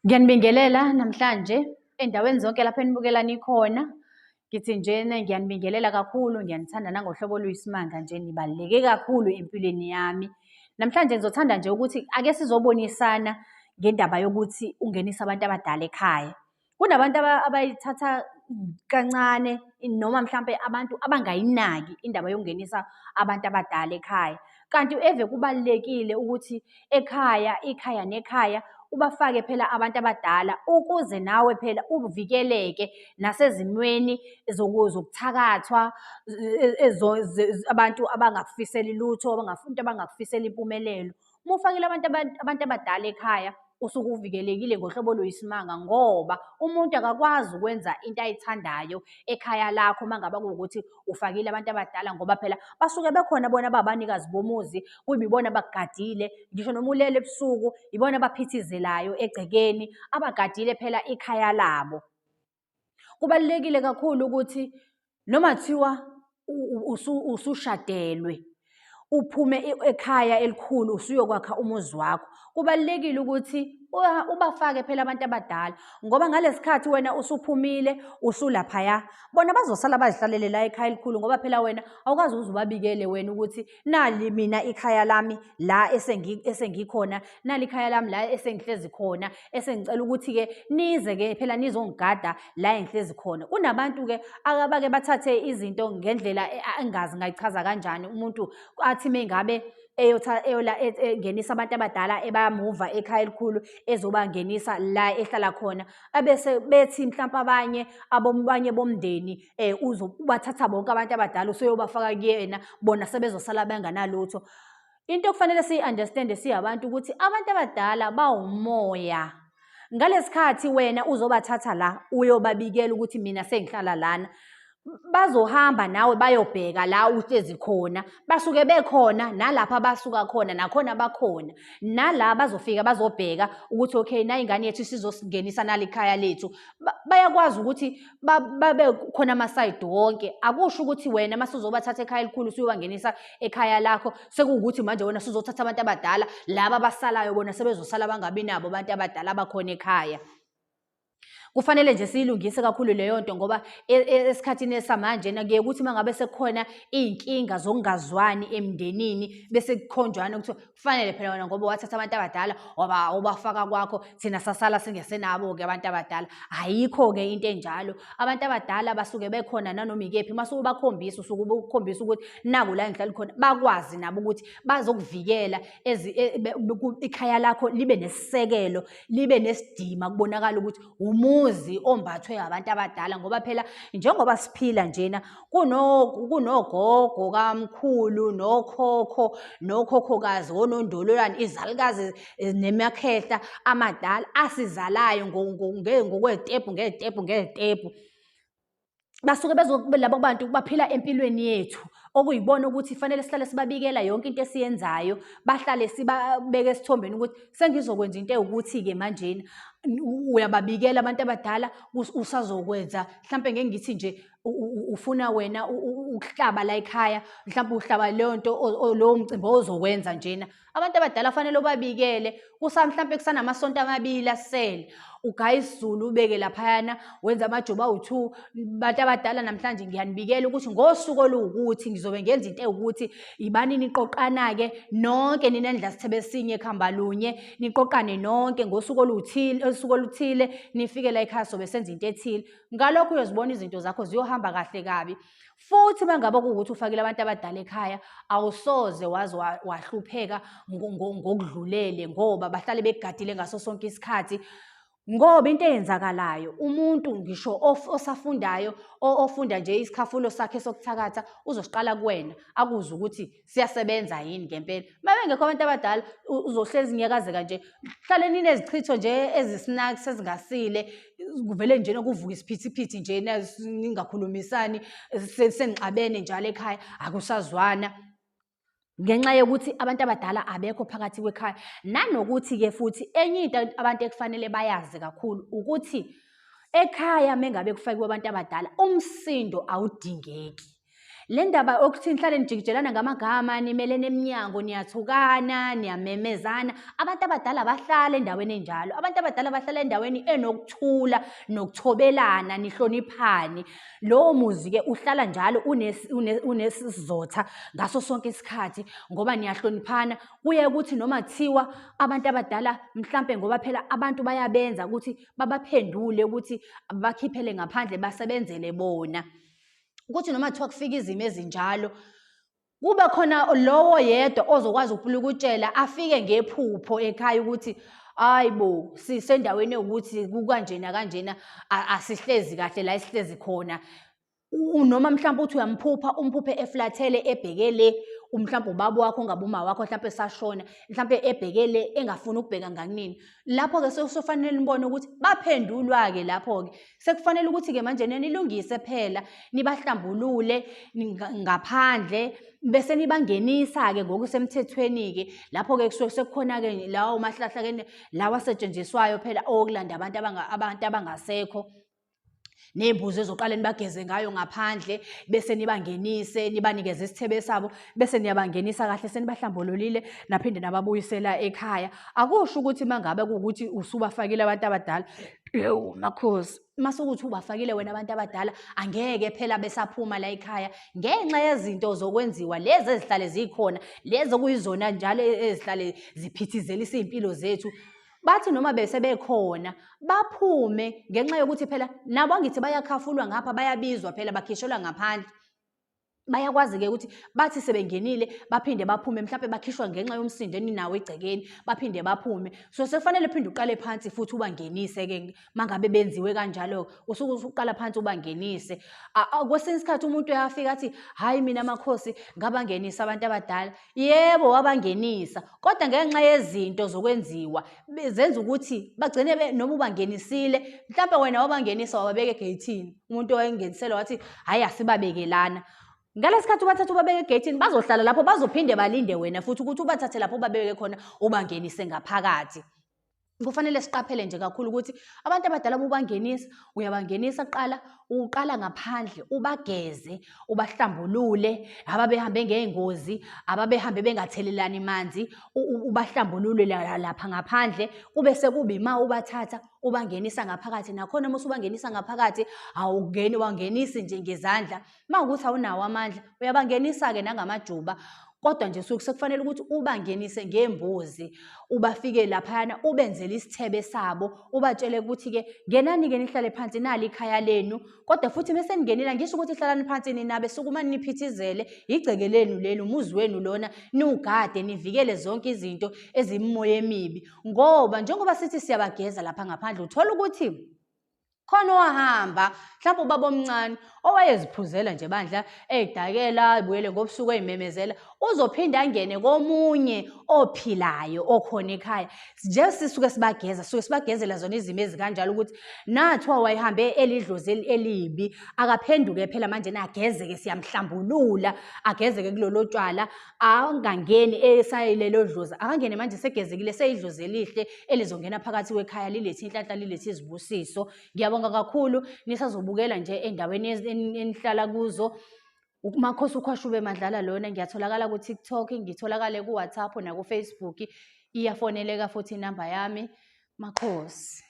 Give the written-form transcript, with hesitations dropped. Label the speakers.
Speaker 1: Ngiyanibingelela namhlanje endaweni zonke lapho enibukela nikhona. Ngithi njena ngiyanibingelela kakhulu, ngiyanithanda nangohlobo oluyisimanga nje, nibaluleke kakhulu empilweni yami. Namhlanje ngizothanda nje ukuthi ake sizobonisana ngendaba yokuthi ungenise abantu abadala ekhaya. Kunabantu abayithatha kancane noma mhlampe abantu abangayinaki indaba yokungenisa abantu abadala ekhaya. Kanti eve kubalulekile ukuthi ikhaya nekhaya ubafake phela abantu abadala ukuze nawe phela uvikeleke nasezimweni zokuthakathwa abantu abangakufiseli lutho, abangakufisela impumelelo. Uma ufakile abantu abadala ekhaya usuke uvikelekile ngohlobo oluyisimanga, ngoba umuntu akakwazi ukwenza into ayithandayo ekhaya lakho uma ngabe kuwukuthi ufakile abantu abadala, ngoba phela basuke bekhona bona babanikazi bomuzi, kube ibona abakugadile. Ngisho noma ulele ebusuku ibona abaphithizelayo egcekeni, abagadile phela ikhaya labo. Kubalulekile kakhulu ukuthi noma thiwa usushadelwe uphume ekhaya elikhulu usuyokwakha umuzi wakho, kubalulekile ukuthi ubafake phela abantu abadala, ngoba ngalesi khathi wena usuphumile usulaphaya, bona bazosala bazihlalele la ekhaya elikhulu, ngoba phela wena awukwazi ukuze ubabikele wena ukuthi nali mina ikhaya lami la esengikhona, nali ikhaya lami la esengihlezi khona, esengicela ukuthi-ke nize-ke phela nizongigada la engihlezi khona. Kunabantu-ke abake bathathe izinto ngendlela engazi ngayichaza kanjani. Umuntu athi mengabe engenisa abantu abadala ebamuva ekhaya elikhulu ezobangenisa la ehlala khona, abese bethi mhlawumpe abanye bomndeni ubathatha bonke abantu abadala usuyobafaka kuyena, bona sebezosala benganalutho. Into okufanele siyi-understand-e siyabantu ukuthi abantu abadala bawumoya. Ngalesi khathi wena uzobathatha la uyobabikela ukuthi mina sengihlala lana, bazohamba nawe bayobheka la uhlezi khona, basuke bekhona nalapha basuka khona nakhona bakhona, nala bazofika bazobheka ukuthi okay, na ingane yethu isizosingenisa nali ikhaya lethu. Bayakwazi ukuthi babe khona amasayidi wonke. Akusho ukuthi wena mase uzobathatha ekhaya elikhulu usuyobangenisa ekhaya lakho sekuwukuthi manje wena usuzothatha abantu abadala, laba abasalayo bona sebezosala bangabi nabo abantu abadala bakhona ekhaya. Kufanele nje siyilungise kakhulu leyo nto, ngoba esikhathini samanje kuye ukuthi uma ngabe sekukhona iy'nkinga zokungazwani emndenini bese kukhonjwana ukuthi kufanele phela wena ngoba wathatha abantu abadala ubafaka kwakho, thina sasala singesenabo-ke abantu abadala. Ayikho-ke into enjalo. Abantu abadala basuke bekhona nanoma ikephi, mase ubakhombisa usuke ubukhombisa ukuthi naku la engihlala khona, bakwazi nabo ukuthi bazokuvikela ikhaya lakho libe nesisekelo, libe nesidima, kubonakala ukuthi umuzi ombathwe abantu abadala. Ngoba phela njengoba siphila njena kunogogo kamkhulu, nokhokhokazi, onondololwane, izalukazi nemakhehla amadala asizalayo ngey'tebhu. Basuke labo bantu baphila empilweni yethu, okuyibona ukuthi fanele sihlale sibabikela yonke into esiyenzayo, bahlale sibabeke esithombeni ukuthi sengizokwenza into ewukuthi-ke manjena. Uyababikela abantu abadala usazokwenza, mhlampe ngeke ngithi nje ufuna wena ukuhlaba la ekhaya, mhlawumbe uhlaba leyo nto lowo mcimbi ozokwenza njena. Abantu abadala fanele ubabikele mhlampe kusanamasonto 2 asele, ugaya isiZulu ubeke laphayana, wenza amajobo awu-2. Bantu abadala namhlanje ngiyanibikela ukuthi ngosuku oluwukuthi ngizobe ngenza into ewukuthi, ibani niqoqana-ke nonke nina nidla sithebe esinye khamba lunye, niqoqane nonke ngosuku oluthile nifike la ekhaya sobe senza into ethile. Ngalokho uyozibona izinto zakho ziyohamba kahle kabi. Futhi uma ngabe kuwukuthi ufakile abantu abadala ekhaya, awusoze waze wahlupheka ngokudlulele, ngoba bahlale bekugadile ngaso sonke isikhathi. Ngoba into eyenzakalayo, umuntu ngisho osafundayo, ofunda nje isikhafulo sakhe sokuthakatha, uzosiqala kuwena akuze ukuthi siyasebenza yini ngempela. Uma bengekho abantu abadala uzohlezi nyakazeka nje, hlale ninezichitho nje ezisinaki sezingasile, kuvele njena kuvuka isiphithiphithi njena, ningakhulumisani, senixabene njalo ekhaya, akusazwana. Ngenxa yokuthi abantu abadala abekho phakathi kwekhaya. Nanokuthi-ke futhi enye into abantu ekufanele bayazi kakhulu ukuthi ekhaya mengabe kufakiwe abantu abadala, umsindo awudingeki. Le ndaba okuthi nihlale nijikijelana ngamagama, nimelene eminyango, niyathukana, niyamemezana. Abantu abadala bahlala endaweni enjalo. Abantu abadala bahlala endaweni enokuthula, nokuthobelana, nihloniphane. Lowo muzi-ke uhlala njalo unesizotha ngaso sonke isikhathi ngoba niyahloniphana. Kuye ukuthi noma kuthiwa abantu abadala mhlampe ngoba phela abantu bayabenza ukuthi babaphendule ukuthi bakhiphele ngaphandle basebenzele bona. Ukuthi noma kuthiwa kufika izimo ezinjalo, kuba khona lowo yedwa ozokwazi ukupulukutshela afike ngephupho ekhaya ukuthi hayi bo, sisendaweni ewukuthi kukanjena kanjena, asihlezi kahle la esihlezi khona. Noma mhlawumbe uthi uyamphupha, umphuphe eflathele ebheke le, mhlawumbe ubaba wakho ongabe uma wakho mhlawumbe esashona, mhlawumbe ebheke le engafuni ukubheka ngakunini. Lapho-ke sekufanele nibone ukuthi baphendulwa-ke lapho-ke. Sekufanele ukuthi-ke manje nilungise phela, nibahlambulule ngaphandle, bese nibangenisa-ke ngokusemthethweni-ke. Lapho-ke kusuke sekukhona-ke lawo mahlahla-ke lawa asetshenziswayo phela okulanda abantu abangasekho. Ney'mbuzi ezoqala nibageze ngayo ngaphandle, bese nibangenise, nibanikeze isithebe sabo, bese niyabangenisa kahle, senibahlambululile, naphinde nababuyisela ekhaya. Akusho ukuthi uma ngabe kuwukuthi usubafakile abantu abadala, yewu makhosi, mase ukuthi ubafakile wena abantu abadala, angeke phela besaphuma la ekhaya ngenxa yezinto zokwenziwa lezi ezihlale zikhona, lezi okuyizona njalo ezihlale ziphithizelisa iy'mpilo zethu. Bathi noma bese bekhona baphume ngenxa yokuthi phela nabo angithi bayakhafulwa ngapha, bayabizwa phela bakhishelwa ngaphandle. Bayakwazi-ke ukuthi bathi sebengenile baphinde baphume, mhlawumbe bakhishwa ngenxa yomsindo eninawo egcekeni, baphinde baphume. So sekufanele uphinde uqale phansi futhi ubangenise-ke mangabe benziwe kanjalo, usuke usuqala phansi ubangenise. Kwesinye isikhathi umuntu uyafika athi, hhayi mina makhosi ngabangenisa abantu abadala. Yebo, wabangenisa, kodwa ngenxa yezinto zokwenziwa zenza ukuthi bagcine noma ubangenisile, mhlawumbe wena wabangenisa wababeka egeyithini. Umuntu owayengeniselwa wathi, hhayi asibabeke lana. Ngalesi sikhathi ubathatha ubabeke egeyithini, bazohlala lapho, bazophinde balinde wena futhi ukuthi ubathathe lapho ubabeke khona ubangenise ngaphakathi. Kufanele siqaphele nje kakhulu ukuthi abantu abadala ubangenisa, uyabangenisa kuqala, uqala ngaphandle, ubageze, ubahlambulule, ababehambe ngey'ngozi, ababehambe bengathelelani manzi, ubahlambulule lapha ngaphandle, kube sekuba ima ubathatha ubangenisa ngaphakathi. Nakhona uma usubangenisa ngaphakathi, wangenisi nje ngezandla. Uma kuwukuthi awunawo amandla, uyabangenisa-ke nangamajuba. Kodwa nje sekufanele ukuthi ubangenise ngembuzi, ubafike laphayana, ubenzele isithebe sabo, ubatshele ukuthi-ke ngenani-ke nihlale phansi, nali ikhaya lenu. Kodwa futhi mese ningenile, ngisho ukuthi hlalani phansi ninabe sukumane niphithizele, igceke lenu lelu, umuzi wenu lona, niwugade, nivikele zonke izinto ezimimoya emibi. Ngoba njengoba sithi siyabageza lapha ngaphandle, uthola ukuthi khona owahamba, mhlawumbe ubaba omncane owayeziphuzela nje bandla, ey'dakela, ebuyele ngobusuku ey'memezela, uzophinda angene komunye ophilayo okhona ekhaya. Nje sisuke sibageza, suke sibagezela zona izimo ezikanjalo ukuthi nathiwa wayehambe elidlozi elibi, akaphenduke phela manje ageze-ke, siyamhlambulula, ageze-ke kulolo tshwala, angangeni esayilelo dlozi, akangene manje segezekile, seyidlozi elihle elizongena phakathi kwekhaya, lilethe inhlanhla, lilethe izibusiso. Ngiyabonga kakhulu nisazobukela nje endaweni enihlala kuzo. Umakhosi ukhwashube Madlala lona, ngiyatholakala ku-TikTok, ngitholakale ku-WhatsApp naku-Facebook. Iyafoneleka futhi inamba yami. Makhosi.